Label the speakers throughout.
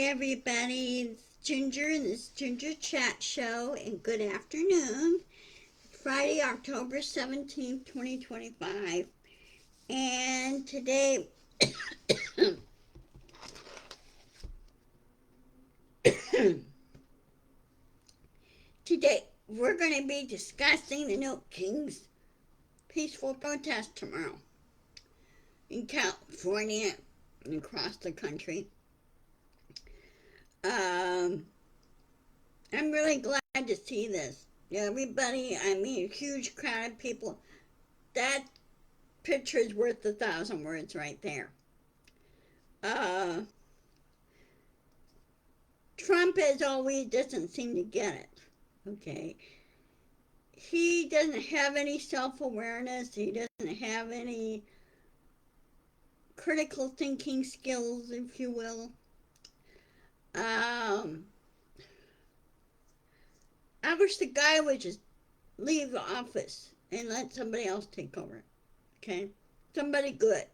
Speaker 1: everybody, it's Ginger in this Ginger Chat Show, and good afternoon. Friday, October 17th, 2025. And today we're going to be discussing the No Kings peaceful protest tomorrow in California and across the country. I'm really glad to see this. Everybody, I mean, a huge crowd of people. That picture is worth 1,000 words right there. Uh, Trump, as always, doesn't seem to get it. Okay. He doesn't have any self awareness, he doesn't have any critical thinking skills, if you will. Um, I wish the guy would just leave the office and let somebody else take over. Okay? Somebody good.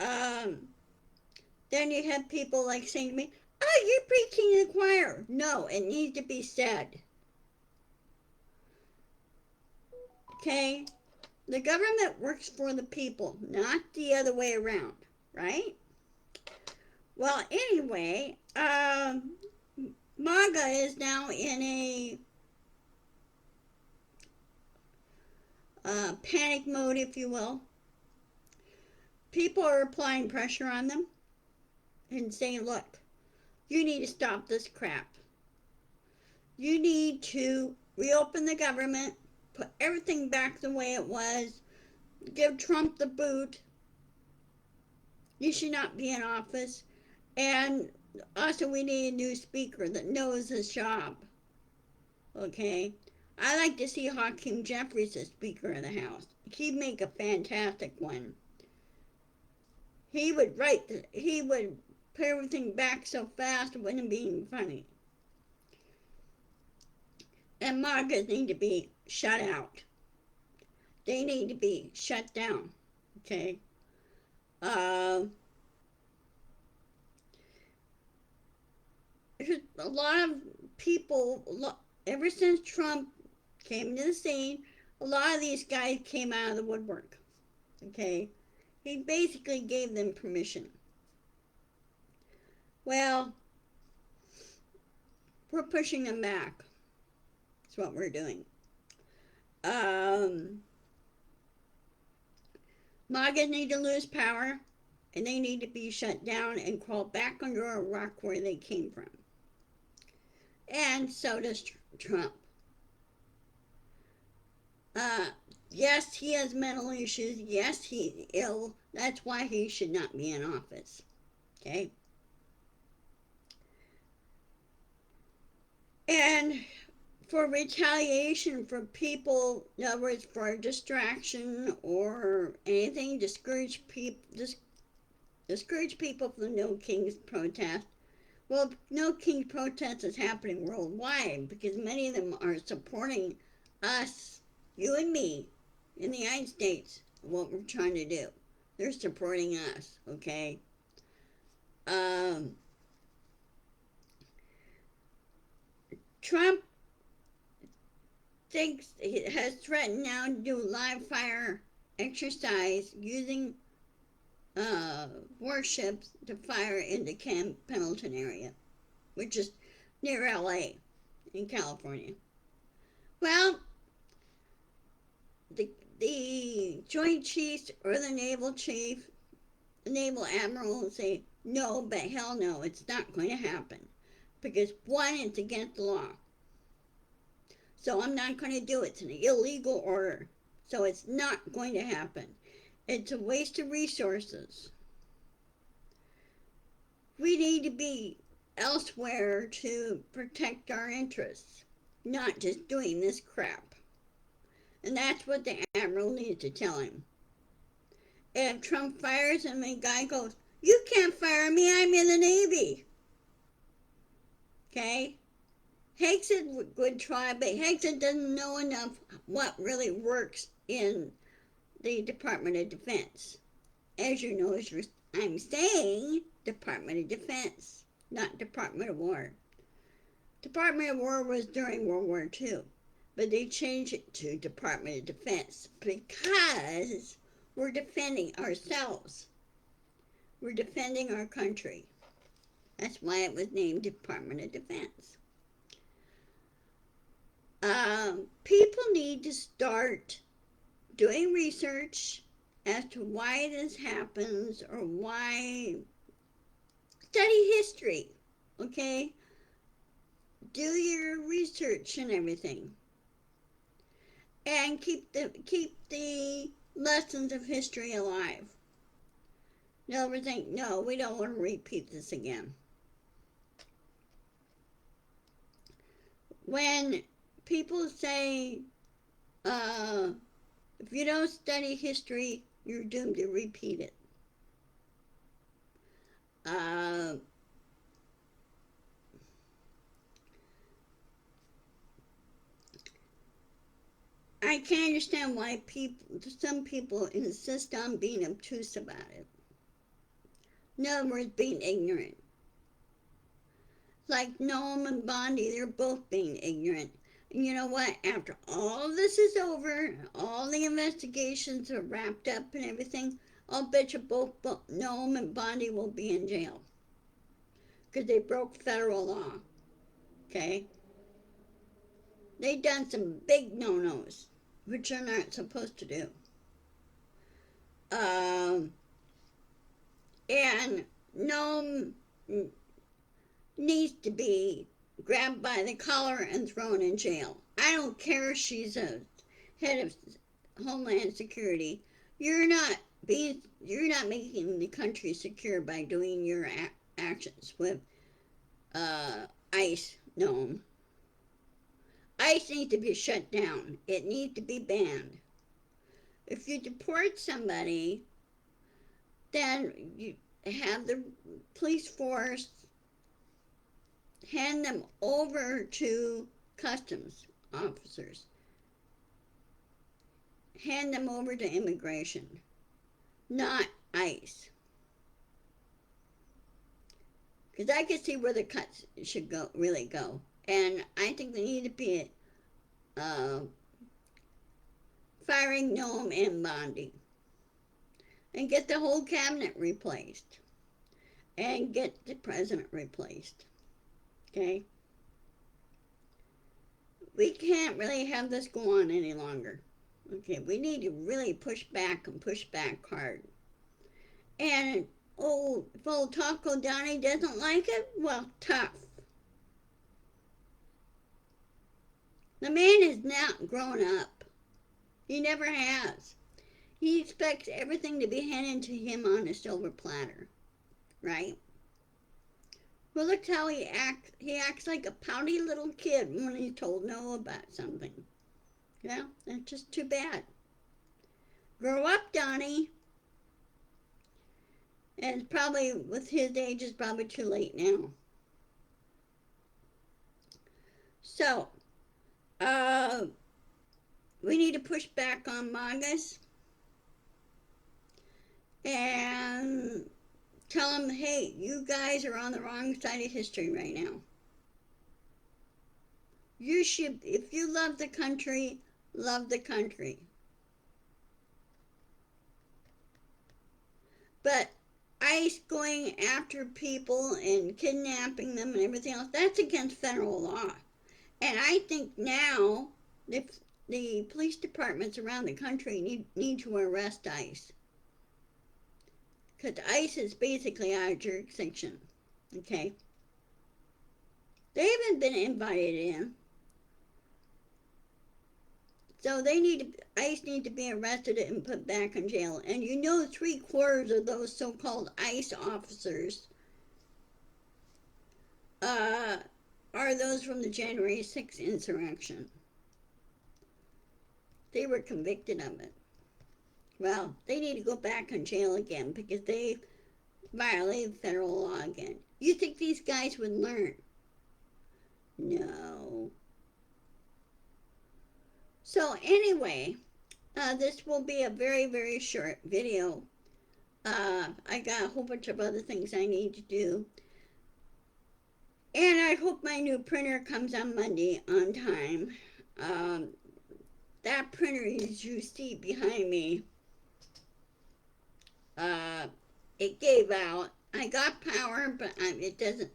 Speaker 1: Um, then you have people like saying to me, "Oh, you're preaching to the choir." No, it needs to be said. Okay? The government works for the people, not the other way around, right? Well, anyway, Maga is now in a panic mode, if you will. People are applying pressure on them and saying, look, you need to stop this crap. You need to reopen the government, put everything back the way it was, give Trump the boot. You should not be in office. And also, we need a new speaker that knows his job. Okay? I like to see Hakeem Jeffries as Speaker of the House. He'd make a fantastic one. He would put everything back so fast it wouldn't be even funny. And Magas need to be shut out. They need to be shut down. Okay? A lot of people, ever since Trump came to the scene, a lot of these guys came out of the woodwork. Okay? He basically gave them permission. Well, we're pushing them back. That's what we're doing. MAGA need to lose power, and they need to be shut down and crawl back under a rock where they came from. And so does Trump. Yes, he has mental issues. Yes, he's ill. That's why he should not be in office. Okay? And for retaliation for people, in other words, for distraction or anything, discourage people from the No Kings protest. Well, No Kings protest is happening worldwide because many of them are supporting us, you and me, in the United States, what we're trying to do. They're supporting us, okay? Trump has threatened now to do live fire exercise using warships to fire into Camp Pendleton area, which is near LA in California. Well, the Joint Chiefs or the Naval Chief, the Naval Admiral will say, no, but hell no, it's not going to happen. Because one, it's against the law. So I'm not going to do it. It's an illegal order. So it's not going to happen. It's a waste of resources. We need to be elsewhere to protect our interests, not just doing this crap. And that's what the Admiral needs to tell him. If Trump fires him and the guy goes, you can't fire me, I'm in the Navy. Okay? Hexed would try, but Hexed doesn't know enough what really works in the Department of Defense. As you know, as I'm saying, Department of Defense, not Department of War. Department of War was during World War II, but they changed it to Department of Defense because we're defending ourselves. We're defending our country. That's why it was named Department of Defense. People need to start doing research as to why this happens or why. Study history, okay? Do your research and everything, and keep the lessons of history alive. Never think, no, we don't want to repeat this again. When people say, if you don't study history, you're doomed to repeat it. I can't understand why some people insist on being obtuse about it. In other words, being ignorant. Like Noam and Bondi, they're both being ignorant. And you know what? After all this is over, all the investigations are wrapped up and everything, I'll bet you both Noam and Bondi will be in jail. Because they broke federal law. Okay? They done some big no-nos, which they're not supposed to do. And Noam needs to be grabbed by the collar and thrown in jail. I don't care if she's a head of Homeland Security. You're not making the country secure by doing your actions with ICE. No. ICE needs to be shut down. It needs to be banned. If you deport somebody, then you have the police force hand them over to customs officers. Hand them over to immigration, not ICE. Because I can see where the cuts should go, really go. And I think they need to be firing Noam and Bondi. And get the whole cabinet replaced. And get the president replaced. Okay? We can't really have this go on any longer. Okay, we need to really push back and push back hard. And if old Taco Donnie doesn't like it, well, tough. The man is not grown up. He never has. He expects everything to be handed to him on a silver platter, right? Well, look how he acts. He acts like a pouty little kid when he's told no about something. Yeah, that's just too bad. Grow up, Donnie. And probably, with his age, it's probably too late now. So, we need to push back on Magas and tell them, hey, you guys are on the wrong side of history right now. You should, if you love the country, love the country. But ICE going after people and kidnapping them and everything else, that's against federal law. And I think now the police departments around the country need to arrest ICE. Because ICE is basically our jurisdiction. Okay? They haven't been invited in. So ICE need to be arrested and put back in jail. And you know 3/4 of those so-called ICE officers are those from the January 6th insurrection. They were convicted of it. Well, they need to go back in jail again because they violated federal law again. You think these guys would learn? No. So anyway, this will be a very, very short video. I got a whole bunch of other things I need to do. And I hope my new printer comes on Monday on time. Um, that printer as you see behind me, uh, it gave out. I got power, but it doesn't.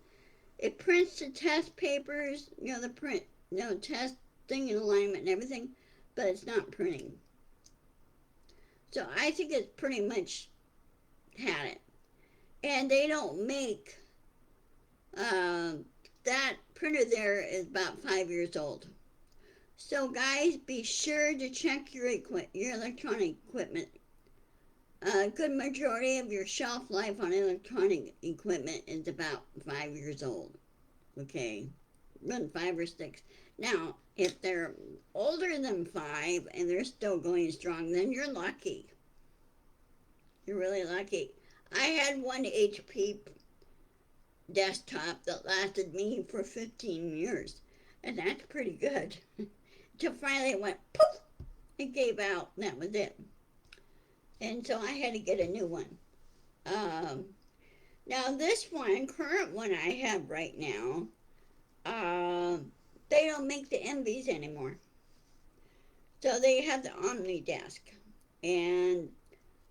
Speaker 1: It prints the test papers, the print, testing and alignment and everything, but it's not printing. So I think it's pretty much had it. And they don't make uh, that printer there is about 5 years old. So guys, be sure to check your electronic equipment. A good majority of your shelf life on electronic equipment is about 5 years old. Okay, run 5 or 6. Now, if they're older than 5 and they're still going strong, then you're lucky. You're really lucky. I had one HP desktop that lasted me for 15 years, and that's pretty good. Until finally it went poof, it gave out, and that was it. And so I had to get a new one. Um, Now, this one, current one I have right now, uh, they don't make the Envies anymore. So they have the Omni desk. And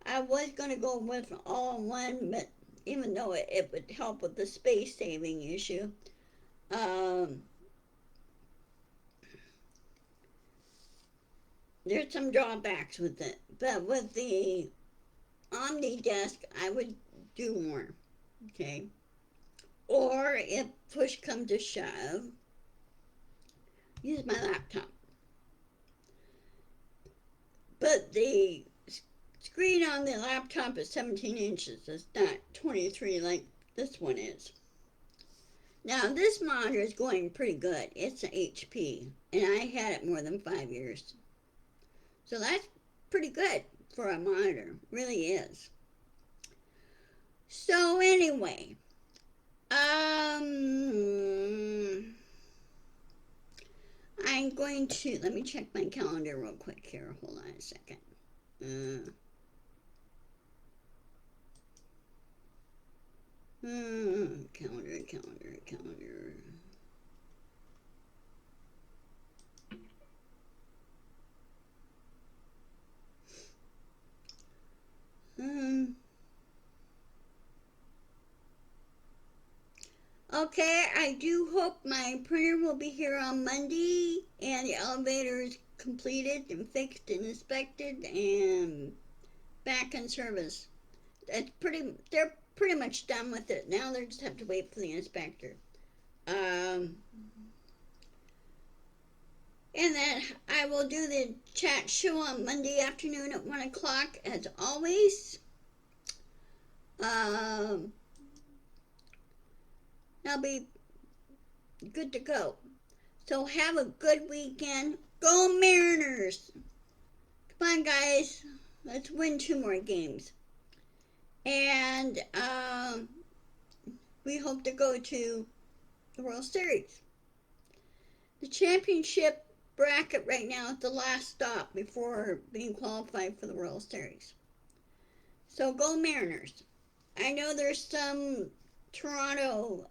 Speaker 1: I was going to go with all in one, but even though it would help with the space saving issue, um, there's some drawbacks with it. But with the Omni desk, I would do more. Okay. Or if push comes to shove, use my laptop. But the screen on the laptop is 17 inches. It's not 23 like this one is. Now, this monitor is going pretty good. It's an HP, and I had it more than 5 years. So that's pretty good for a monitor. Really is. So, anyway, I'm going to, let me check my calendar real quick here. Hold on a second. Calendar. Okay, I do hope my printer will be here on Monday and the elevator is completed and fixed and inspected and back in service. They're pretty much done with it. Now they just have to wait for the inspector. Um, and then I will do the chat show on Monday afternoon at 1 o'clock as always. I'll be good to go. So have a good weekend. Go Mariners! Come on, guys. Let's win 2 more games. And we hope to go to the World Series. The championship bracket right now is the last stop before being qualified for the World Series. So go Mariners. I know there's some Toronto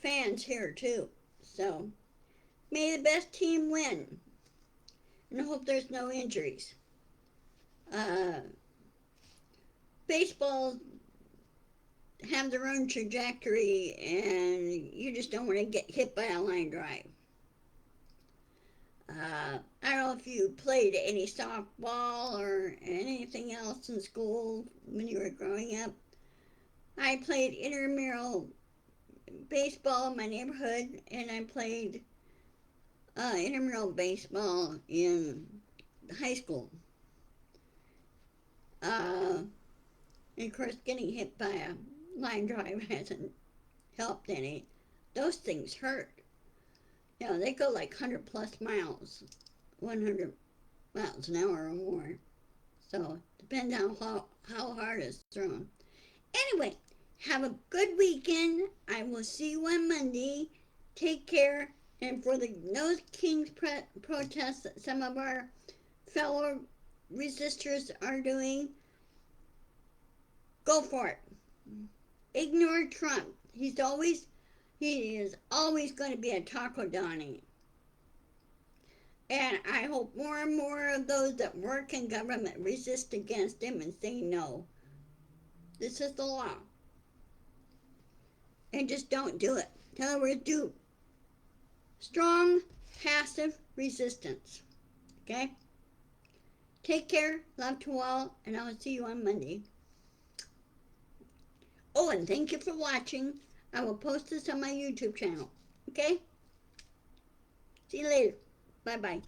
Speaker 1: fans here too. So may the best team win. And I hope there's no injuries. Baseball have their own trajectory, and you just don't want to get hit by a line drive. I don't know if you played any softball or anything else in school when you were growing up. I played intramural baseball in my neighborhood, and I played intramural baseball in high school. And of course, getting hit by a line drive hasn't helped any. Those things hurt. They go like 100 plus miles, 100 miles an hour or more. So, depends on how hard it's thrown. Anyway, have a good weekend. I will see you on Monday. Take care. And for the Nose Kings protest that some of our fellow resistors are doing, Go for it. Ignore Trump. He is always going to be a taco Donnie. And I hope more and more of those that work in government resist against him and say no. This is the law. And just don't do it. In other words, do strong, passive resistance. Okay? Take care. Love to all. And I will see you on Monday. Oh, and thank you for watching. I will post this on my YouTube channel. Okay? See you later. Bye-bye.